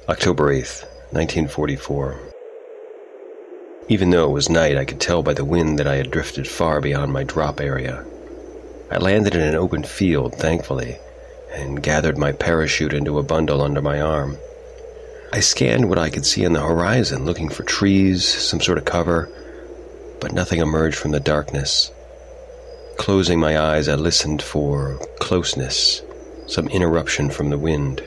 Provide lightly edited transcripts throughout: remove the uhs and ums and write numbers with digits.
October 8th, 1944. Even though it was night, I could tell by the wind that I had drifted far beyond my drop area. I landed in an open field, thankfully, and gathered my parachute into a bundle under my arm. I scanned what I could see on the horizon, looking for trees, some sort of cover, but nothing emerged from the darkness. Closing my eyes, I listened for closeness, some interruption from the wind.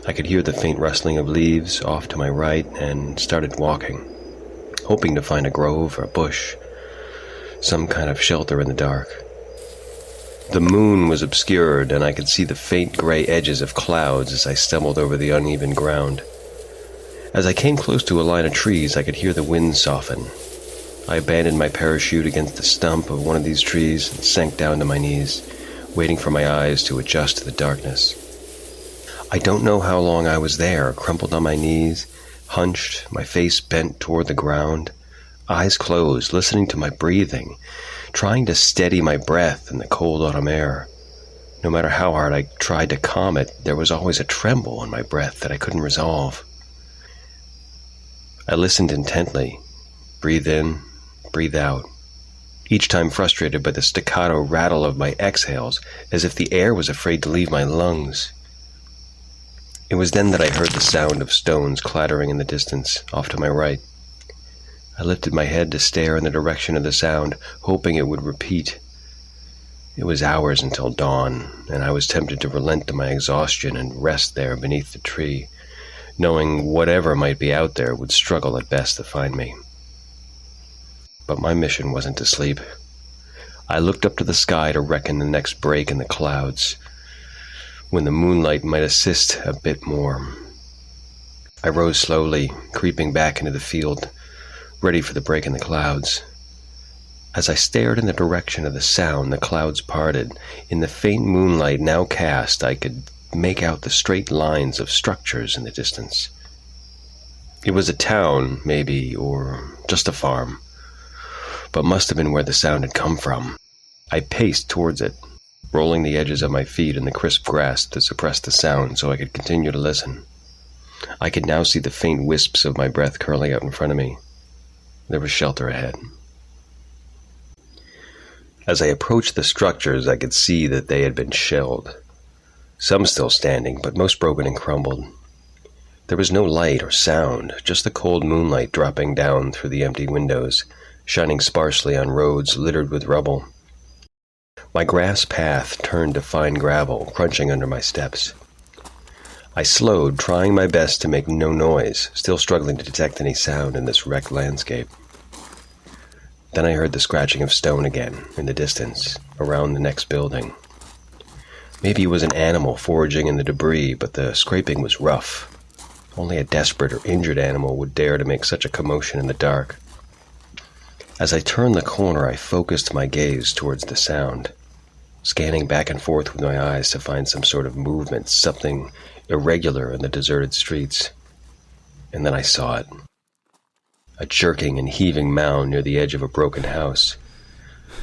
I could hear the faint rustling of leaves off to my right and started walking, hoping to find a grove or a bush, some kind of shelter in the dark. The moon was obscured, and I could see the faint gray edges of clouds as I stumbled over the uneven ground. As I came close to a line of trees, I could hear the wind soften. I abandoned my parachute against the stump of one of these trees and sank down to my knees, waiting for my eyes to adjust to the darkness. I don't know how long I was there, crumpled on my knees, hunched, my face bent toward the ground, eyes closed, listening to my breathing, trying to steady my breath in the cold autumn air. No matter how hard I tried to calm it, there was always a tremble in my breath that I couldn't resolve. I listened intently, breathe in, breathe out, each time frustrated by the staccato rattle of my exhales, as if the air was afraid to leave my lungs. It was then that I heard the sound of stones clattering in the distance, off to my right. I lifted my head to stare in the direction of the sound, hoping it would repeat. It was hours until dawn, and I was tempted to relent to my exhaustion and rest there beneath the tree, knowing whatever might be out there would struggle at best to find me. But my mission wasn't to sleep. I looked up to the sky to reckon the next break in the clouds, when the moonlight might assist a bit more. I rose slowly, creeping back into the field, ready for the break in the clouds. As I stared in the direction of the sound, the clouds parted. In the faint moonlight now cast, I could make out the straight lines of structures in the distance. It was a town, maybe, or just a farm, but must have been where the sound had come from. I paced towards it, rolling the edges of my feet in the crisp grass to suppress the sound so I could continue to listen. I could now see the faint wisps of my breath curling out in front of me. There was shelter ahead. As I approached the structures, I could see that they had been shelled. Some still standing, but most broken and crumbled. There was no light or sound, just the cold moonlight dropping down through the empty windows, shining sparsely on roads littered with rubble. My grass path turned to fine gravel, crunching under my steps. I slowed, trying my best to make no noise, still struggling to detect any sound in this wrecked landscape. Then I heard the scratching of stone again, in the distance, around the next building. Maybe it was an animal foraging in the debris, but the scraping was rough. Only a desperate or injured animal would dare to make such a commotion in the dark. As I turned the corner, I focused my gaze towards the sound, scanning back and forth with my eyes to find some sort of movement, something irregular in the deserted streets. And then I saw it. A jerking and heaving mound near the edge of a broken house.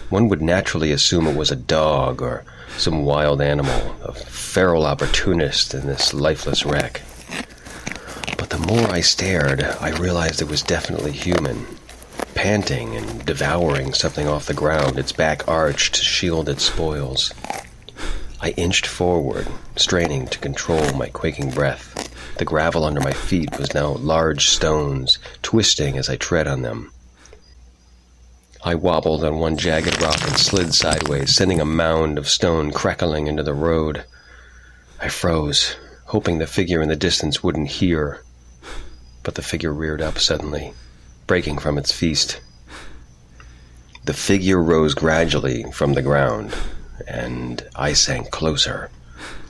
One would naturally assume it was a dog or some wild animal, a feral opportunist in this lifeless wreck. But the more I stared, I realized it was definitely human, panting and devouring something off the ground, its back arched to shield its spoils. I inched forward, straining to control my quaking breath. The gravel under my feet was now large stones, twisting as I tread on them. I wobbled on one jagged rock and slid sideways, sending a mound of stone crackling into the road. I froze, hoping the figure in the distance wouldn't hear. But the figure reared up suddenly, breaking from its feast. The figure rose gradually from the ground, and I sank closer,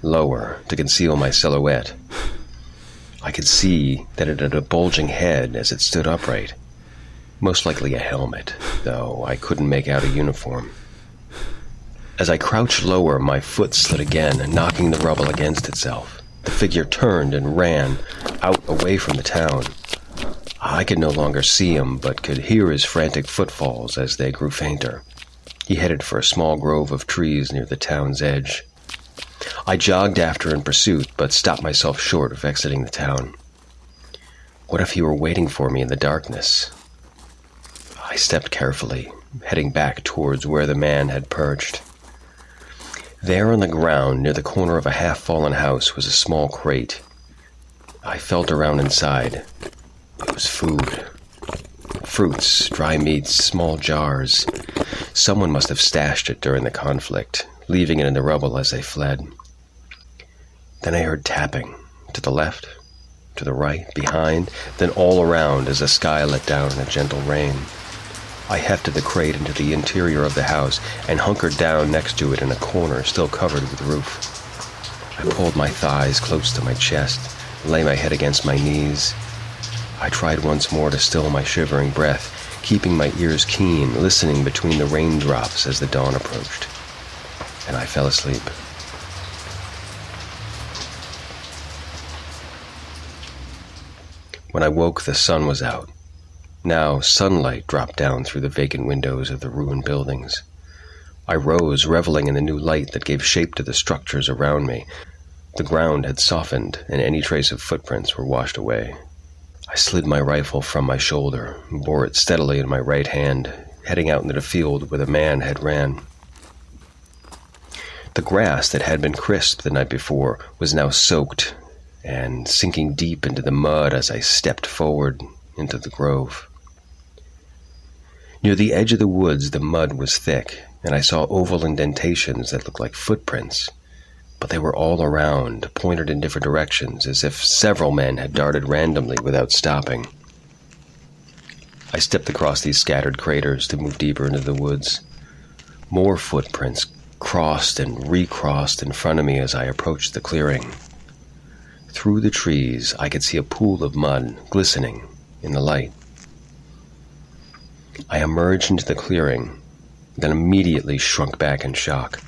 lower, to conceal my silhouette. I could see that it had a bulging head as it stood upright, most likely a helmet, though I couldn't make out a uniform. As I crouched lower, my foot slid again, knocking the rubble against itself. The figure turned and ran out away from the town. I could no longer see him, but could hear his frantic footfalls as they grew fainter. He headed for a small grove of trees near the town's edge. I jogged after in pursuit, but stopped myself short of exiting the town. What if he were waiting for me in the darkness? I stepped carefully, heading back towards where the man had perched. There on the ground, near the corner of a half-fallen house, was a small crate. I felt around inside. It was food. Fruits, dry meats, small jars. Someone must have stashed it during the conflict, leaving it in the rubble as they fled. Then I heard tapping, to the left, to the right, behind, then all around as the sky let down in a gentle rain. I hefted the crate into the interior of the house and hunkered down next to it in a corner still covered with roof. I pulled my thighs close to my chest, lay my head against my knees. I tried once more to still my shivering breath, keeping my ears keen, listening between the raindrops as the dawn approached. And I fell asleep. When I woke, the sun was out. Now sunlight dropped down through the vacant windows of the ruined buildings. I rose, reveling in the new light that gave shape to the structures around me. The ground had softened, and any trace of footprints were washed away. I slid my rifle from my shoulder, and bore it steadily in my right hand, heading out into the field where the man had ran. The grass that had been crisp the night before was now soaked and sinking deep into the mud as I stepped forward into the grove. Near the edge of the woods, the mud was thick, and I saw oval indentations that looked like footprints, but they were all around, pointed in different directions, as if several men had darted randomly without stopping. I stepped across these scattered craters to move deeper into the woods. More footprints crossed and recrossed in front of me as I approached the clearing. Through the trees, I could see a pool of mud glistening in the light. I emerged into the clearing, then immediately shrunk back in shock.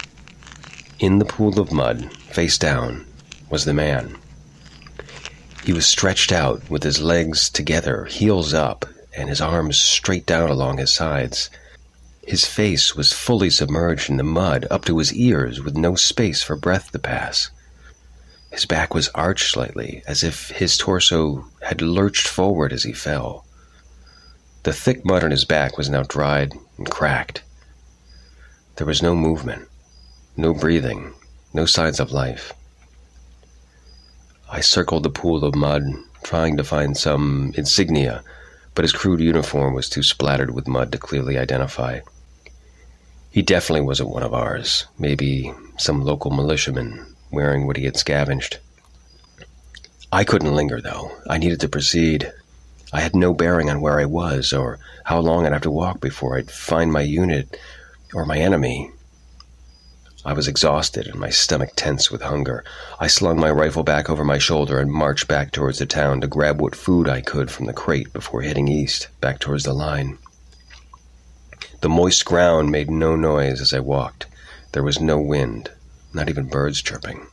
In the pool of mud, face down, was the man. He was stretched out with his legs together, heels up, and his arms straight down along his sides. His face was fully submerged in the mud up to his ears with no space for breath to pass. His back was arched slightly, as if his torso had lurched forward as he fell. The thick mud on his back was now dried and cracked. There was no movement, no breathing, no signs of life. I circled the pool of mud, trying to find some insignia, but his crude uniform was too splattered with mud to clearly identify. He definitely wasn't one of ours, maybe some local militiaman wearing what he had scavenged. I couldn't linger, though. I needed to proceed. I had no bearing on where I was, or how long I'd have to walk before I'd find my unit or my enemy. I was exhausted and my stomach tense with hunger. I slung my rifle back over my shoulder and marched back towards the town to grab what food I could from the crate before heading east, back towards the line. The moist ground made no noise as I walked. There was no wind, not even birds chirping.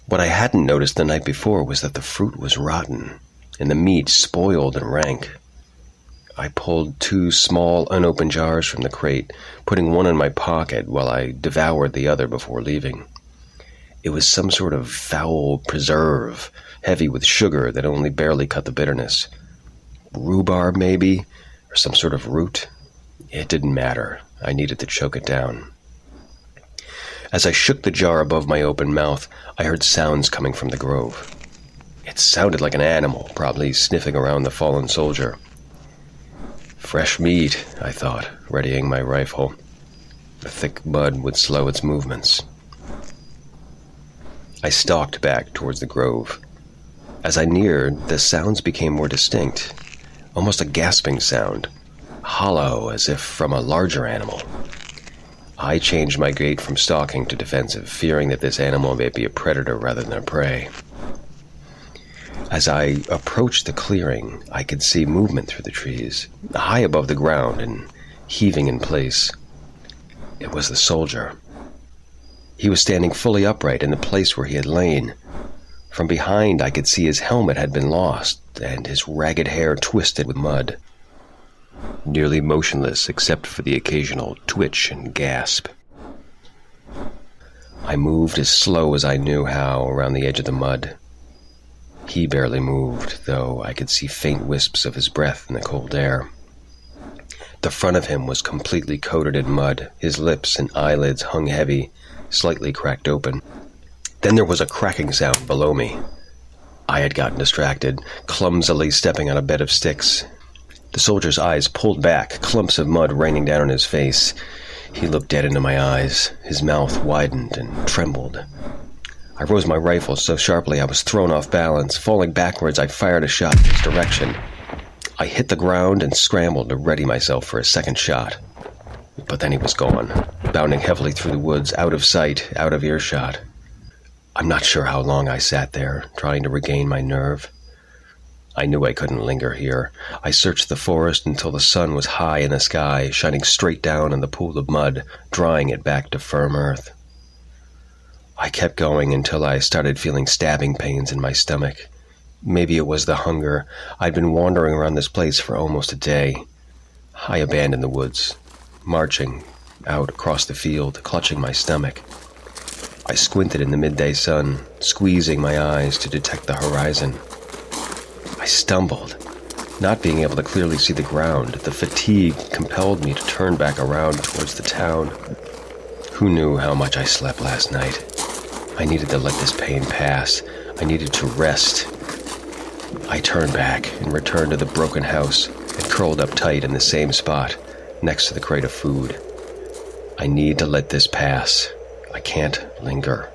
What I hadn't noticed the night before was that the fruit was rotten, and the meat spoiled and rank. I pulled 2 small, unopened jars from the crate, putting one in my pocket while I devoured the other before leaving. It was some sort of foul preserve, heavy with sugar that only barely cut the bitterness. Rhubarb, maybe, or some sort of root. It didn't matter. I needed to choke it down. As I shook the jar above my open mouth, I heard sounds coming from the grove. It sounded like an animal, probably sniffing around the fallen soldier. Fresh meat, I thought, readying my rifle. The thick mud would slow its movements. I stalked back towards the grove. As I neared, the sounds became more distinct, almost a gasping sound, hollow as if from a larger animal. I changed my gait from stalking to defensive, fearing that this animal may be a predator rather than a prey. As I approached the clearing, I could see movement through the trees, high above the ground and heaving in place. It was the soldier. He was standing fully upright in the place where he had lain. From behind, I could see his helmet had been lost, and his ragged hair twisted with mud. Nearly motionless except for the occasional twitch and gasp. I moved as slow as I knew how around the edge of the mud. He barely moved, though I could see faint wisps of his breath in the cold air. The front of him was completely coated in mud. His lips and eyelids hung heavy, slightly cracked open. Then there was a cracking sound below me. I had gotten distracted, clumsily stepping on a bed of sticks. The soldier's eyes pulled back, clumps of mud raining down on his face. He looked dead into my eyes. His mouth widened and trembled. I rose my rifle so sharply I was thrown off balance. Falling backwards, I fired a shot in his direction. I hit the ground and scrambled to ready myself for a second shot. But then he was gone, bounding heavily through the woods, out of sight, out of earshot. I'm not sure how long I sat there, trying to regain my nerve. I knew I couldn't linger here. I searched the forest until the sun was high in the sky, shining straight down on the pool of mud, drawing it back to firm earth. I kept going until I started feeling stabbing pains in my stomach. Maybe it was the hunger. I'd been wandering around this place for almost a day. I abandoned the woods, marching out across the field, clutching my stomach. I squinted in the midday sun, squeezing my eyes to detect the horizon. I stumbled, not being able to clearly see the ground. The fatigue compelled me to turn back around towards the town. Who knew how much I slept last night? I needed to let this pain pass. I needed to rest. I turned back and returned to the broken house and curled up tight in the same spot, next to the crate of food. I need to let this pass. I can't linger.